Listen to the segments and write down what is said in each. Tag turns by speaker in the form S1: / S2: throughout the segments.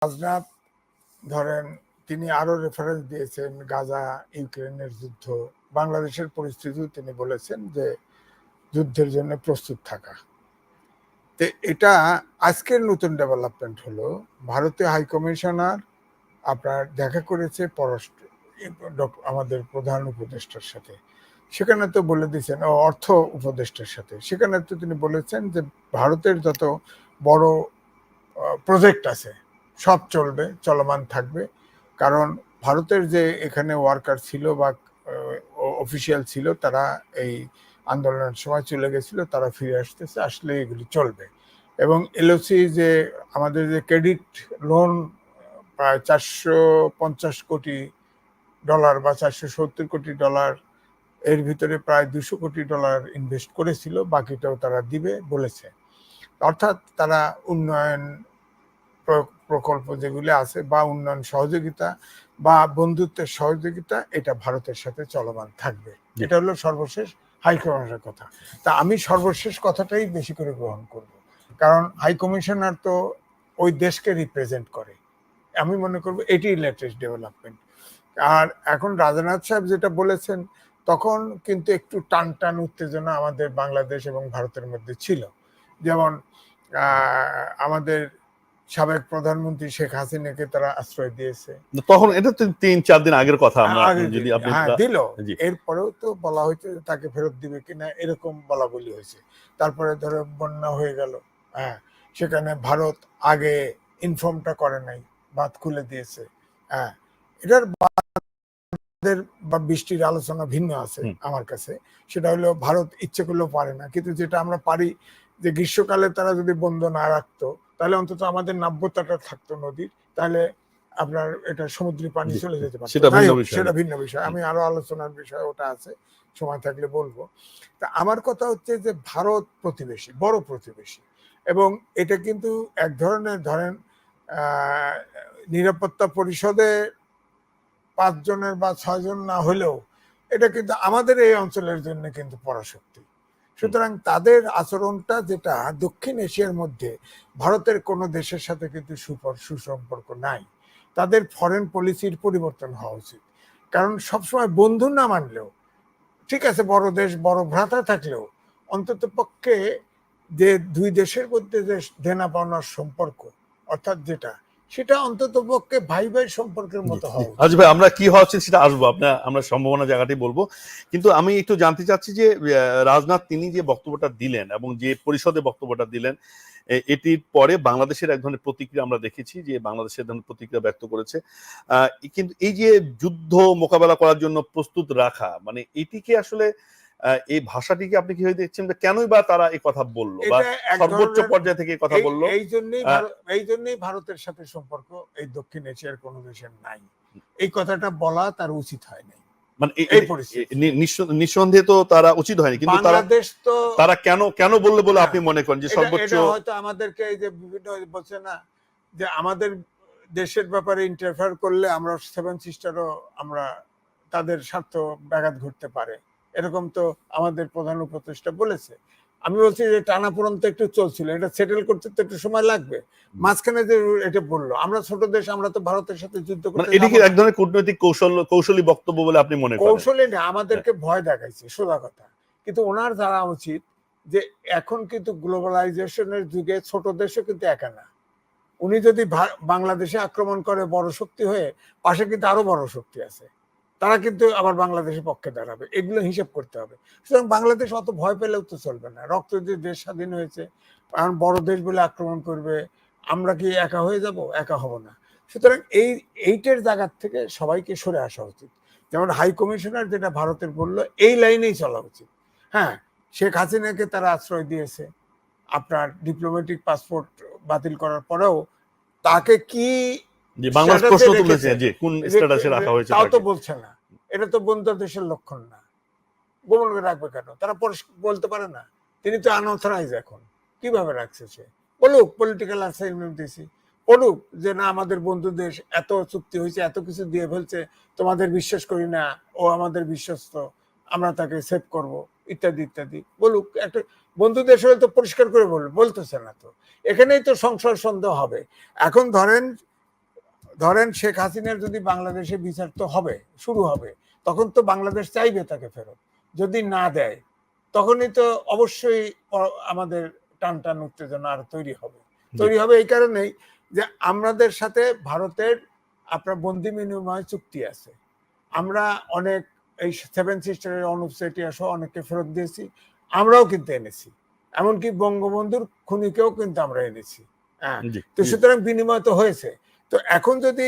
S1: রাজনাথ ধরেন তিনি আরো রেফারেন্স দিয়েছেন গাজা ইউক্রেনের যুদ্ধ, বাংলাদেশের পরিস্থিতিও তিনি বলেছেন যে যুদ্ধের জন্য প্রস্তুত থাকা। তো এটা আজকের নতুন ডেভেলপমেন্ট হলো, ভারতীয় হাইকমিশনার আপনার দেখা করেছে পররাষ্ট্র আমাদের প্রধান উপদেষ্টার সাথে, সেখানে তো বলে দিয়েছেন, অর্থ উপদেষ্টার সাথে, সেখানে তো তিনি বলেছেন যে ভারতের যত বড় প্রজেক্ট আছে সব চলবে, চলমান থাকবে। কারণ ভারতের যে এখানে ওয়ার্কার ছিল বা অফিসিয়াল ছিল তারা এই আন্দোলনের সময় চলে গেছিল, তারা ফিরে আসতেছে, আসলে এগুলি চলবে। এবং এলওসি যে আমাদের যে ক্রেডিট লোন প্রায় $450 কোটি বা $470 কোটি, এর ভিতরে প্রায় $200 কোটি ইনভেস্ট করেছিল, বাকিটাও তারা দিবে বলেছে। অর্থাৎ তারা উন্নয়ন প্রকল্প যেগুলো আছে বা উন্নয়ন সহযোগিতা বা বন্ধুত্বের সহযোগিতা, এটা ভারতের সাথে চলমান থাকবে। এটা হলো সর্বশেষ হাইকমিশনের কথা। তা আমি সর্বশেষ কথাটাই বেশি করে গ্রহণ করব, কারণ হাইকমিশনার তো ওই দেশকে রিপ্রেজেন্ট করে। আমি মনে করবো এটি লেটেস্ট ডেভেলপমেন্ট। আর এখন রাজনাথ সাহেব যেটা বলেছেন, তখন কিন্তু একটু টান টান উত্তেজনা আমাদের বাংলাদেশ এবং ভারতের মধ্যে ছিল। যেমন আমাদের সাবেক প্রধানমন্ত্রী শেখ হাসিনাকে তারা আশ্রয় দিয়েছে,
S2: তখন এটা তো 3-4 দিন আগের কথা। আমরা যদি আপনি
S1: দিল, এরপরেও তো বলা হয়েছে তাকে ফেরত দিবে কিনা, এরকম বলা বলি হয়েছে। তারপরে ধরো বন্যা হয়ে গেল, হ্যাঁ, সেখানে ভারত আগে ইনফর্মটা করে নাই, বাঁধ খুলে দিয়েছে। হ্যাঁ, এটার বা বৃষ্টির আলোচনা ভিন্ন আছে আমার কাছে। সেটা হলো ভারত ইচ্ছে করলেও পারে না, কিন্তু যেটা আমরা পারি যে গ্রীষ্মকালে তারা যদি বন্ধ না রাখতো, তাহলে অন্তত আমাদের নাব্যতাটা থাকতো নদীর, তাহলে আপনার এটা সমুদ্রী পানি চলে যেতে পারতো। সেটা ভিন্ন বিষয়, আমি আরো আলোচনার বিষয় ওটা আছে, সময় থাকলে বলবো। তা আমার কথা হচ্ছে যে ভারত প্রতিবেশী, বড় প্রতিবেশী, এবং এটা কিন্তু এক ধরনের ধরেন নিরাপত্তা পরিষদে 5 জনের বা 6 জন না হলেও এটা কিন্তু আমাদের এই অঞ্চলের জন্য কিন্তু পরাশক্তি। সুতরাং তাদের আচরণটা যেটা দক্ষিণ এশিয়ার মধ্যে ভারতের কোনো দেশের সাথে কিন্তু সুসম্পর্ক নাই, তাদের ফরেন পলিসির পরিবর্তন হওয়া উচিত। কারণ সবসময় বন্ধু না মানলেও ঠিক আছে, বড় দেশ বড় ভ্রাতা থাকলেও অন্তত পক্ষে যে দুই দেশের মধ্যে যে দেনা পাওনার সম্পর্ক, অর্থাৎ যেটা, সেটা অন্তত পক্ষে ভাই ভাই সম্পর্কের মতো হয়।
S2: আজ ভাই আমরা কি হওয়া উচিত সেটা আসবো, আমরা সম্ভাবনা জায়গাটি বলবো। কিন্তু আমি একটু জানতে চাচ্ছি যে রাজনাথ তিনি যে বক্তব্যটা দিলেন এবং যে পরিষদে বক্তব্যটা দিলেন, এটির পরে বাংলাদেশের এক ধরনের প্রতিক্রিয়া আমরা দেখেছি, যে বাংলাদেশের ধরনের প্রতিক্রিয়া ব্যক্ত করেছে। কিন্তু এই যে যুদ্ধ মোকাবেলা করার জন্য প্রস্তুত রাখা, মানে এটিকে আসলে এই ভাষাটিকে আপনি কিভাবে দেখছেন, কেনই বা তারা এই কথা বললো বা সর্বোচ্চ পর্যায় থেকে কথা বললো?
S1: এই জন্যই ভারতের সাথে সম্পর্ক এই দক্ষিণ এশিয়ার কোন দেশের নাই, এই কথাটা বলা তার উচিত হয় নাই।
S2: মানে নিঃসন্দেহে তো তারা উচিত হয়নি, কিন্তু তারা কেন বললে বলে আপনি মনে করেন যে সর্বোচ্চ?
S1: হয়তো আমাদেরকে এই যে বিভিন্ন বলছে না যে আমাদের দেশের ব্যাপারে ইন্টারফেয়ার করলে আমরা 7 সিস্টারও আমরা তাদের স্বার্থ ব্যাঘাত ঘটতে পারে, এরকম তো আমাদের প্রধান উপদেষ্টা বলেছে। আমি বলছি যে টানাপোড়েন তো একটু চলছিল, এটা সেটেল করতে তো একটু সময় লাগবে। মাঝখানে যে এটা বললো আমরা ছোট দেশ, আমরা তো ভারতের সাথে যুদ্ধ করতে,
S2: এটি কি এক ধরনের কূটনৈতিক কৌশলী বক্তব্য বলে আপনি মনে করেন?
S1: কৌশলী না, আমাদেরকে ভয় দেখাইছে, সোজা কথা। কিন্তু ওনার জানা উচিত যে এখন কিন্তু গ্লোবালাইজেশনের যুগে ছোট দেশও কিন্তু একা না। উনি যদি বাংলাদেশে আক্রমণ করে বড় শক্তি হয়ে, পাশে কিন্তু আরো বড় শক্তি আছে, তারা কিন্তু আবার বাংলাদেশের পক্ষে দাঁড়াবে, এগুলো হিসাব করতে হবে। সুতরাং বাংলাদেশ অত ভয় পেলেও তো চলবে না, রক্ত দিয়ে দেশ স্বাধীন হয়েছে, কারণ বড় দেশ বলে আক্রমণ করবে, আমরা কি একা হয়ে যাব? একা হব না। সুতরাং এইটার জায়গার থেকে সবাইকে সরে আসা উচিত। যেমন হাই কমিশনার যেটা ভারতের বললো, এই লাইনেই চলা উচিত। হ্যাঁ, শেখ হাসিনাকে তারা আশ্রয় দিয়েছে, আপনার ডিপ্লোম্যাটিক পাসপোর্ট বাতিল করার পরেও তাকে কি
S2: বাংলাদেশ প্রশ্ন তুলেছে যে কোন স্ট্যাটাসে রাখা হয়েছে,
S1: তাও তো বলছে না। এটা তো বন্ধু দেশের লক্ষণ না, গোপন করে রাখবে কেন? তারা বলতে পারে না? তিনি তো আনঅথরাইজ, এখন কিভাবে রাখছে সে? বলুক পলিটিক্যাল অ্যাসাইনমেন্ট দিয়েছি, বলুক যে না আমাদের বন্ধু দেশ, এত চুক্তি হয়েছে, এত কিছু দিয়ে ফেলছে, তোমাদের বিশ্বাস করি না, ও আমাদের বিশ্বস্ত, আমরা তাকে সেভ করব, ইত্যাদি ইত্যাদি বলুক। একটা বন্ধু দেশ হলে তো পরিষ্কার করে বলতেছে না তো, এখানেই তো সংশয় সন্দেহ হবে। এখন ধরেন ধরেন শেখ হাসিনার যদি বাংলাদেশে বিচার তো হবে, শুরু হবে, তখন তো বাংলাদেশ চাইবে তাকে ফেরত। যদি না দেয় তখনই তো অবশ্যই আমাদের টান টান উত্তেজনা আর তৈরি হবে এই কারণেই যে আমাদের সাথে ভারতের আপনার বন্দি বিনিময় চুক্তি আছে। আমরা অনেক এই 7 সিস্টারের অনুপ চেটিয়া সহ অনেককে ফেরত দিয়েছি, আমরাও কিন্তু এনেছি, এমনকি বঙ্গবন্ধুর খুনিকেও কিন্তু আমরা এনেছি। হ্যাঁ, তো সুতরাং বিনিময় তো হয়েছে। তো এখন যদি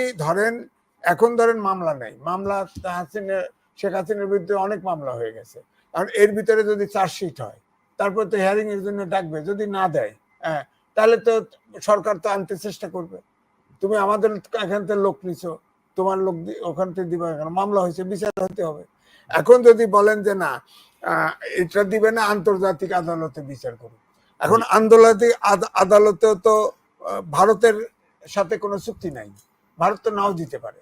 S1: ধরেন মামলা নেই, মামলা শেখ হাসিনার বিরুদ্ধে অনেক মামলা হয়ে গেছে, আর এর ভিতরে যদি চার্জশিট হয়, তারপর তো হিয়ারিং এর জন্য ডাকবে, যদি না দেয় হ্যাঁ, তাহলে তো সরকার তো আনতে চেষ্টা করবে। তুমি আমাদের এখান থেকে লোক নিছো, তোমার লোক ওখান থেকে দিবে, মামলা হয়েছে, বিচার হতে হবে। এখন যদি বলেন যে না এটা দিবে না, আন্তর্জাতিক আদালতে বিচার করুন, এখন আন্তর্জাতিক আদালতেও তো ভারতের সাথে কোনো চুক্তি নাই, ভারত তো নাও দিতে পারে,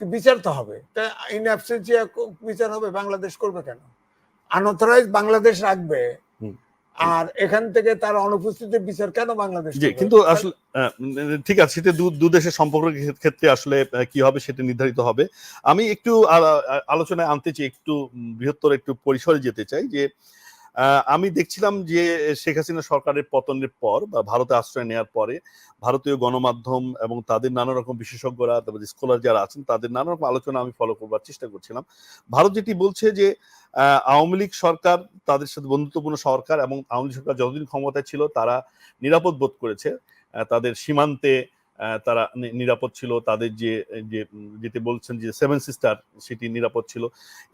S1: বিচার তো হবে। তা ইন অ্যাবসেন্সিয়া বিচার হবে, বাংলাদেশ করবে কেন? আনঅথরাইজ বাংলাদেশ রাখবে, আর এখান থেকে তার অনুপস্থিতিতে বিচার কেন বাংলাদেশ করবে?
S2: কিন্তু আসলে ঠিক আছে, সেটা দু দেশের সম্পর্কের ক্ষেত্রে আসলে কি হবে সেটা নির্ধারিত হবে। আমি একটু আলোচনায় আনতে চাই, একটু বৃহত্তর একটু পরিসরে যেতে চাই। যে আমি দেখছিলাম যে শেখ হাসিনা সরকারের পতনের পর বা ভারতে আশ্রয় নেওয়ার পরে ভারতীয় গণমাধ্যম এবং তাদের নানা রকম বিশেষজ্ঞরা, তারপর স্কলার যারা আছেন, তাদের নানা রকম আলোচনা আমি ফলো করবার চেষ্টা করছিলাম। ভারত যেটি বলছে যে আওয়ামী লীগ সরকার তাদের সাথে বন্ধুত্বপূর্ণ সরকার, এবং আওয়ামী লীগ সরকার যতদিন ক্ষমতায় ছিল তারা নিরাপদ বোধ করেছে, তাদের সীমান্তে তারা নিরাপদ ছিল, তাদের যেটি বলছেন যে 7 সিস্টার সেটি নিরাপদ ছিল।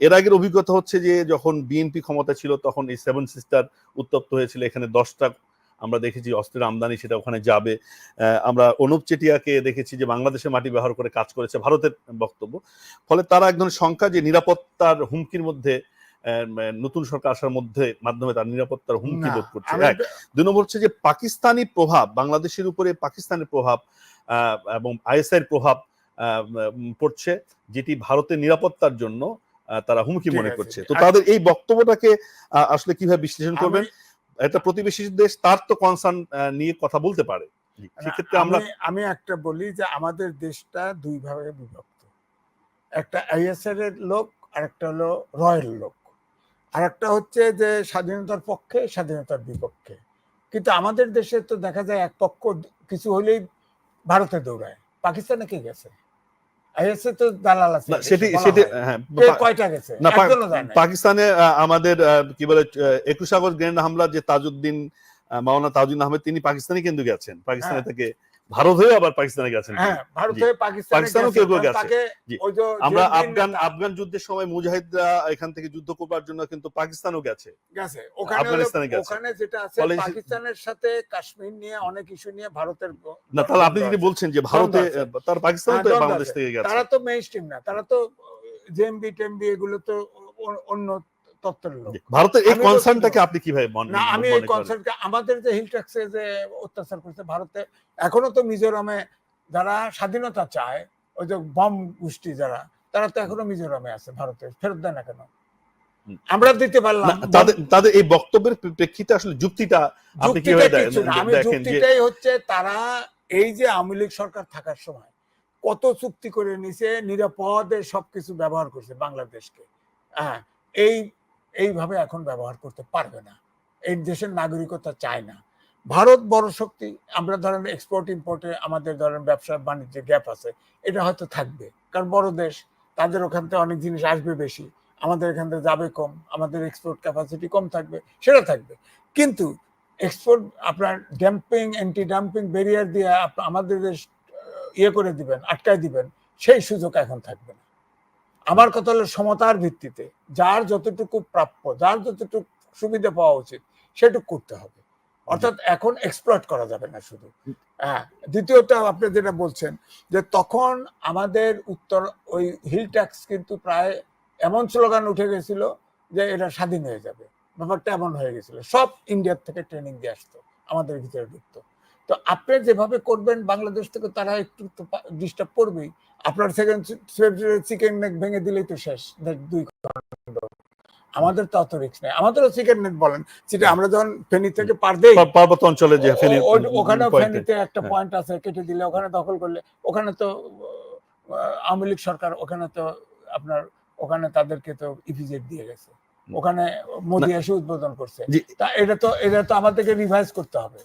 S2: এর আগের অভিজ্ঞতা হচ্ছে যে যখন বিএনপি ক্ষমতা ছিল তখন এই 7 সিস্টার উত্তপ্ত হয়েছিল, এখানে 10টা আমরা দেখেছি অস্ত্রের আমদানি, সেটা ওখানে যাবে। আমরা অনুপ চেটিয়াকে দেখেছি যে বাংলাদেশের মাটি ব্যবহার করে কাজ করেছে, ভারতের বক্তব্য। ফলে তারা এক ধরনের সংখ্যা যে নিরাপত্তার হুমকির মধ্যে, নতুন সরকার আসার মাধ্যমে তার নিরাপত্তার হুমকি বোধ করছে। এক, 2 নম্বর হচ্ছে যে পাকিস্তানি প্রভাব, বাংলাদেশের উপরে পাকিস্তানের প্রভাব এবং আইএসআই এর প্রভাব পড়ছে, যেটি ভারতের নিরাপত্তার জন্য তারা হুমকি মনে করছে। তো তাদের এই বক্তব্যটাকে আসলে কিভাবে বিশ্লেষণ করবেন? একটা প্রতিবেশী দেশ, তার তো কনসার্ন নিয়ে কথা বলতে পারে। সেক্ষেত্রে
S1: আমি একটা বলি যে আমাদের দেশটা দুই ভাগে বিভক্ত, একটা আইএসআই এর লোক আর একটা হলো রয়্যাল লোক, আর একটা হচ্ছে যে স্বাধীনতার পক্ষে স্বাধীনতার বিপক্ষে। কিন্তু আমাদের দেশে তো দেখা যায় এক পক্ষ কিছু হলেই ভারতে দৌড়ায়। পাকিস্তানে কে গেছে? আইএসআই তো দালাল আছে, কয়টা গেছে?
S2: পাকিস্তানে আমাদের কি বলে 21 আগস্ট গ্রেনেড হামলা যে তাজউদ্দিন মাওলানা তাজউদ্দিন আহমেদ, তিনি পাকিস্তানে কিন্তু গেছেন, পাকিস্তানে থেকে ভারত হয়ে আবার পাকিস্তানে গেছেন।
S1: হ্যাঁ, ভারত হয়ে পাকিস্তানেও
S2: কেউ গেছে। আমরা আফগান যুদ্ধের সময় মুজাহিদরা এখান থেকে যুদ্ধ করবার জন্য কিন্তু পাকিস্তানও গেছে, আফগানিস্তানে গেছে।
S1: ওখানে যেটা আছে, পাকিস্তানের সাথে কাশ্মীর নিয়ে অনেক ইস্যু নিয়ে ভারতের
S2: না, তাহলে আপনি যদি বলছেন যে ভারতে তার পাকিস্তান তো বাংলাদেশ থেকে গেছে,
S1: তারা তো মেইনস্ট্রিম না, তারা তো জেএমবি টেমবি এগুলো তো অন্য তত্ত্বের লোক।
S2: ভারতের এই কনসার্নটাকে আপনি কিভাবে মনে করেন?
S1: আমি এই কনসার্নটা, আমাদের যে হিল ট্যাক্সে যে অত্যাচার করছে ভারতে, এখনো তো মিজোরামে যারা স্বাধীনতা চায়, ওই যে বম গোষ্ঠী যারা, তারা তো এখনো মিজোরামে আছে, ভারতে ফেরত দেয় না কেন? আমরা দিতে পারলাম।
S2: তাদের এই বক্তব্যের প্রেক্ষিতে আসলে যুক্তিটা আপনি কিভাবে দেখেন?
S1: আমি যুক্তিটাই হচ্ছে তারা এই যে আওয়ামী লীগ সরকার থাকার সময় কত চুক্তি করে নিছে, নিরাপদে সবকিছু ব্যবহার করছে বাংলাদেশকে। হ্যাঁ, এইভাবে এখন ব্যবহার করতে পারবে না, এই দেশের নাগরিকতা চায় না। ভারত বড় শক্তি, আমরা ধরেন এক্সপোর্ট ইম্পোর্টে আমাদের ধরেন ব্যবসা বাণিজ্যে গ্যাপ আছে, এটা হয়তো থাকবে, কারণ বড় দেশ, তাদের ওখান থেকে অনেক জিনিস আসবে বেশি, আমাদের এখান থেকে যাবে কম, আমাদের এক্সপোর্ট ক্যাপাসিটি কম থাকবে, সেটা থাকবে। কিন্তু এক্সপোর্ট আপনার ড্যাম্পিং, অ্যান্টি ডাম্পিং ব্যারিয়ার দিয়ে আমাদের দেশ ইয়ে করে দিবেন, আটকায় দিবেন, সেই সুযোগ এখন থাকবে না। আমার কথা হলো সমতার ভিত্তিতে যার যতটুকু প্রাপ্য, যার যতটুকু সুবিধা পাওয়া উচিত সেটুকু করতে হবে, অর্থাৎ এখন এক্সপ্লয়েট করা যাবে না শুধু। হ্যাঁ, দ্বিতীয়ত আপনি যেটা বলছেন যে তখন আমাদের উত্তর ওই হিল ট্যাক্স কিন্তু প্রায় এমন স্লোগান উঠে গেছিল যে এটা স্বাধীন হয়ে যাবে, ব্যাপারটা এমন হয়ে গেছিল, সব ইন্ডিয়ার থেকে ট্রেনিং দিয়ে আসতো, আমাদের ভিতরে ঢুকতো। তো আপনি যেভাবে করবেন বাংলাদেশ থেকে তারা একটু ডিস্টার্ব করবেই। আপনার সেকেন্ড চিকেন নেক ভেঙে দিলেই তো শেষ, 2 খণ্ড। আমাদের তো অত রিস্ক নেই, আমাদেরও চিকেন নেট বলেন, সেটা আমরা যখন ফেনী থেকে পার দেই,
S2: পার্বত্য অঞ্চলে যে
S1: ওখানেও ফেনীতে একটা পয়েন্ট আছে, কেটে দিলে ওখানে দখল করলে ওখানে তো আওয়ামী লীগ সরকার ওখানে তো আপনার ওখানে তাদেরকে তো ইপিজেড দিয়ে গেছে, ওখানে মোদি এসে উদ্বোধন করছে।
S2: জি।
S1: তা এটা তো আমাদেরকে রিভাইজ করতে হবে।